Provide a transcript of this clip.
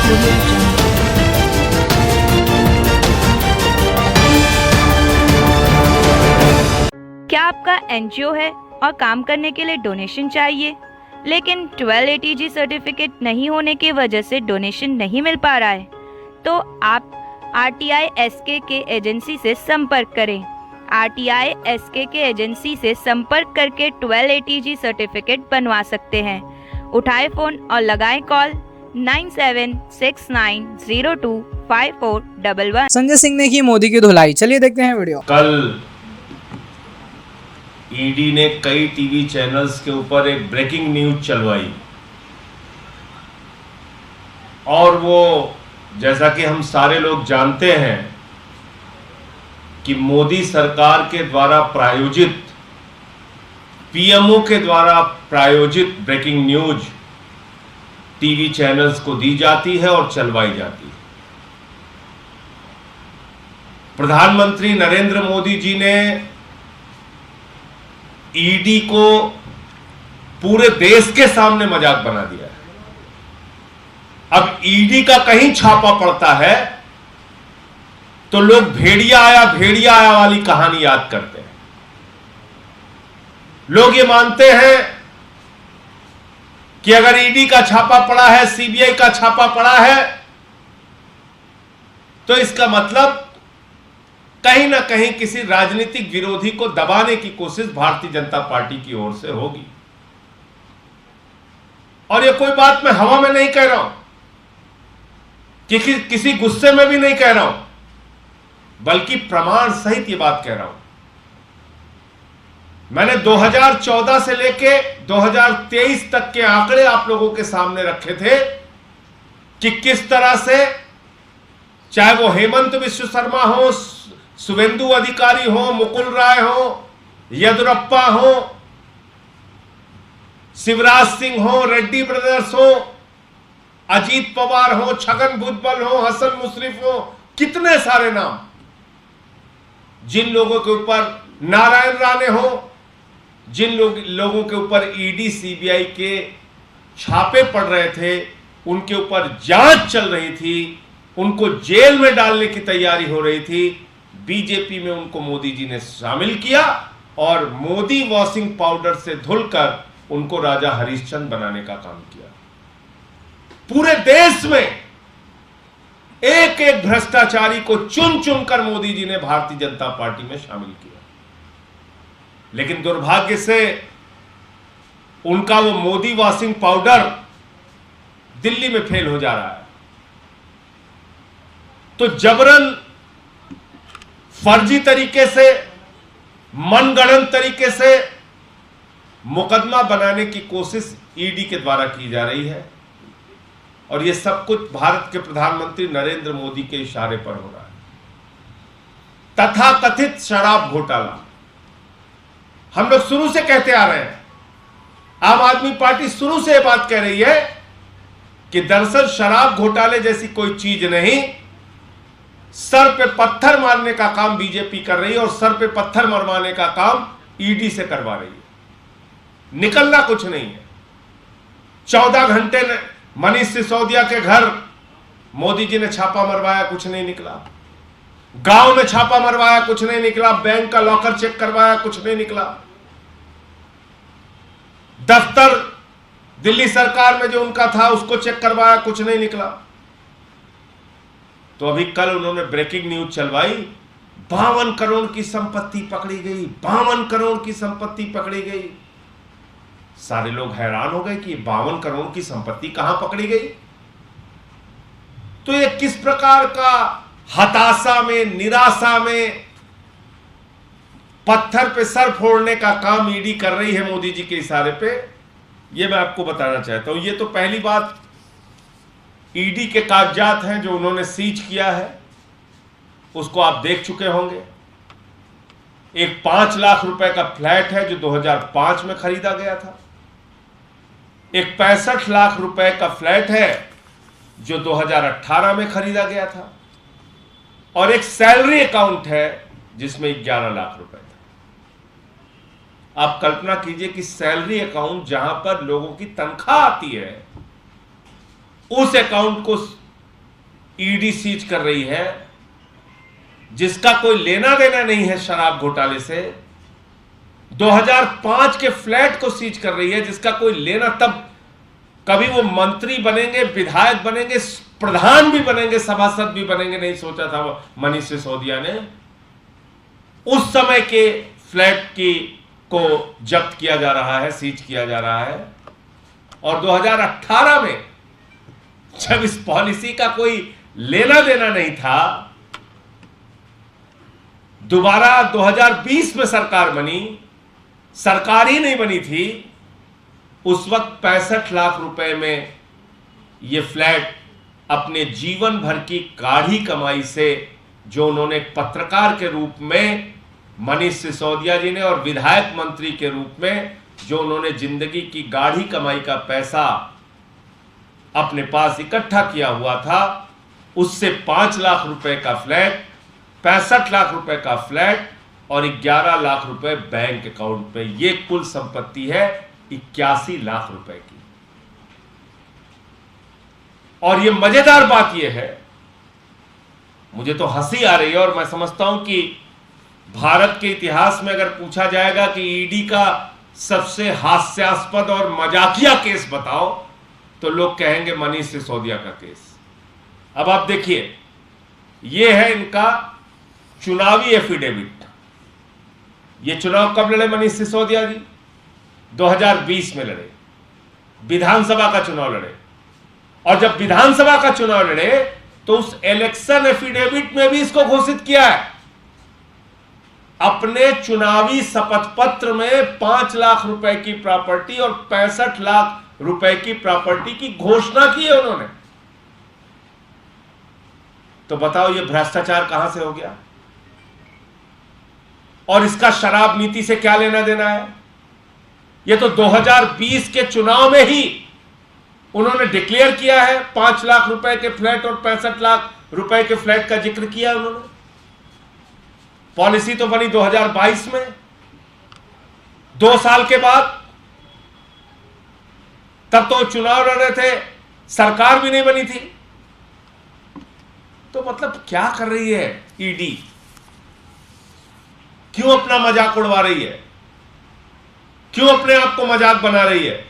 क्या आपका एनजीओ है और काम करने के लिए डोनेशन चाहिए, लेकिन 1280G सर्टिफिकेट नहीं होने की वजह से डोनेशन नहीं मिल पा रहा है? तो आप RTI SK एजेंसी से संपर्क करें। RTI SK एजेंसी से संपर्क करके 1280G सर्टिफिकेट बनवा सकते हैं। उठाए फ़ोन और लगाएं कॉल 9769025411। संजय सिंह ने की मोदी की धुलाई, चलिए देखते हैं वीडियो। कल ईडी ने कई टीवी चैनल्स के ऊपर एक ब्रेकिंग न्यूज चलवाई और वो, जैसा कि हम सारे लोग जानते हैं कि मोदी सरकार के द्वारा प्रायोजित, पीएमओ के द्वारा प्रायोजित ब्रेकिंग न्यूज टीवी चैनल्स को दी जाती है और चलवाई जाती है। प्रधानमंत्री नरेंद्र मोदी जी ने ईडी को पूरे देश के सामने मजाक बना दिया है। अब ईडी का कहीं छापा पड़ता है तो लोग भेड़िया आया वाली कहानी याद करते हैं। लोग ये मानते हैं कि अगर ईडी का छापा पड़ा है, सीबीआई का छापा पड़ा है, तो इसका मतलब कहीं ना कहीं किसी राजनीतिक विरोधी को दबाने की कोशिश भारतीय जनता पार्टी की ओर से होगी। और ये कोई बात मैं हवा में नहीं कह रहा हूं, किसी गुस्से में भी नहीं कह रहा हूं, बल्कि प्रमाण सहित ये बात कह रहा हूं। मैंने 2014 से लेके 2023 तक के आंकड़े आप लोगों के सामने रखे थे कि किस तरह से, चाहे वो हेमंत विश्व शर्मा हो, शुभेंदु अधिकारी हो, मुकुल राय हो, येदुरप्पा हो, शिवराज सिंह हो, रेड्डी ब्रदर्स हो, अजीत पवार हो, छगन भुजबल हो, हसन मुशर्रफ हो, कितने सारे नाम, जिन लोगों के ऊपर नारायण राणे हो, जिन लोगों के ऊपर ईडी सीबीआई के छापे पड़ रहे थे, उनके ऊपर जांच चल रही थी, उनको जेल में डालने की तैयारी हो रही थी, बीजेपी में उनको मोदी जी ने शामिल किया और मोदी वॉशिंग पाउडर से धुलकर उनको राजा हरिश्चंद्र बनाने का काम किया। पूरे देश में एक एक भ्रष्टाचारी को चुन चुनकर मोदी जी ने भारतीय जनता पार्टी में शामिल किया। लेकिन दुर्भाग्य से उनका वो मोदी वॉशिंग पाउडर दिल्ली में फेल हो जा रहा है। तो जबरन, फर्जी तरीके से, मनगढ़ंत तरीके से मुकदमा बनाने की कोशिश ईडी के द्वारा की जा रही है और यह सब कुछ भारत के प्रधानमंत्री नरेंद्र मोदी के इशारे पर हो रहा है। तथाकथित शराब घोटाला हम लोग शुरू से कहते आ रहे हैं, आम आदमी पार्टी शुरू से यह बात कह रही है कि दरअसल शराब घोटाले जैसी कोई चीज नहीं, सर पे पत्थर मारने का काम बीजेपी कर रही है और सर पे पत्थर मरवाने का काम ईडी से करवा रही है। निकलना कुछ नहीं है। 14 घंटे मनीष सिसोदिया के घर मोदी जी ने छापा मरवाया, कुछ नहीं निकला। गांव में छापा मरवाया, कुछ नहीं निकला। बैंक का लॉकर चेक करवाया, कुछ नहीं निकला। दफ्तर दिल्ली सरकार में जो उनका था उसको चेक करवाया, कुछ नहीं निकला। तो अभी कल उन्होंने ब्रेकिंग न्यूज चलवाई, 52 करोड़ की संपत्ति पकड़ी गई, 52 करोड़ की संपत्ति पकड़ी गई। सारे लोग हैरान हो गए कि 52 करोड़ की संपत्ति कहां पकड़ी गई। तो ये किस प्रकार का हताशा में, निराशा में पत्थर पे सर फोड़ने का काम ईडी कर रही है मोदी जी के इशारे पे, ये मैं आपको बताना चाहता हूं। ये तो पहली बात, ईडी के कागजात हैं जो उन्होंने सीज किया है, उसको आप देख चुके होंगे। एक 5 लाख रुपए का फ्लैट है जो 2005 में खरीदा गया था। एक 65 लाख रुपए का फ्लैट है जो 2018 में खरीदा गया था। और एक सैलरी अकाउंट है जिसमें 11 लाख रुपए था। आप कल्पना कीजिए कि सैलरी अकाउंट जहां पर लोगों की तनख्वाह आती है, उस अकाउंट को ईडी सीज कर रही है, जिसका कोई लेना देना नहीं है शराब घोटाले से, 2005 के फ्लैट को सीज कर रही है, जिसका कोई लेना, तब कभी वो मंत्री बनेंगे, विधायक बनेंगे, प्रधान भी बनेंगे, सभासद भी बनेंगे, नहीं सोचा था वो मनीष सिसोदिया ने। उस समय के फ्लैट की को जब्त किया जा रहा है, सीज किया जा रहा है। और 2018 में जब इस पॉलिसी का कोई लेना देना नहीं था, दोबारा 2020 में सरकार बनी, सरकार ही नहीं बनी थी, उस वक्त 65 लाख रुपए में यह फ्लैट अपने जीवन भर की गाढ़ी कमाई से, जो उन्होंने एक पत्रकार के रूप में मनीष सिसोदिया जी ने और विधायक मंत्री के रूप में जो उन्होंने जिंदगी की गाढ़ी कमाई का पैसा अपने पास इकट्ठा किया हुआ था, उससे 5 लाख रुपए का फ्लैट, 65 लाख रुपए का फ्लैट और 11 लाख रुपए बैंक अकाउंट पे, ये कुल संपत्ति है 81 लाख रुपए की। और ये मजेदार बात ये है, मुझे तो हंसी आ रही है और मैं समझता हूं कि भारत के इतिहास में अगर पूछा जाएगा कि ईडी का सबसे हास्यास्पद और मजाकिया केस बताओ, तो लोग कहेंगे मनीष सिसोदिया का केस। अब आप देखिए, यह है इनका चुनावी एफिडेविट। ये चुनाव कब लड़े मनीष सिसोदिया जी? 2020 में लड़े, विधानसभा का चुनाव लड़े। और जब विधानसभा का चुनाव लड़े तो उस इलेक्शन एफिडेविट में भी इसको घोषित किया है, अपने चुनावी शपथ पत्र में 5 लाख रुपए की प्रॉपर्टी और 65 लाख रुपए की प्रॉपर्टी की घोषणा की है उन्होंने। तो बताओ ये भ्रष्टाचार कहां से हो गया? और इसका शराब नीति से क्या लेना देना है? ये तो 2020 के चुनाव में ही उन्होंने डिक्लेयर किया है, 5 लाख रुपए के फ्लैट और 65 लाख रुपए के फ्लैट का जिक्र किया उन्होंने। पॉलिसी तो बनी 2022 में, 2 साल के बाद। तब तो चुनाव लड़ रहे थे, सरकार भी नहीं बनी थी। तो मतलब क्या कर रही है ईडी? क्यों अपना मजाक उड़वा रही है? क्यों अपने आप को मजाक बना रही है?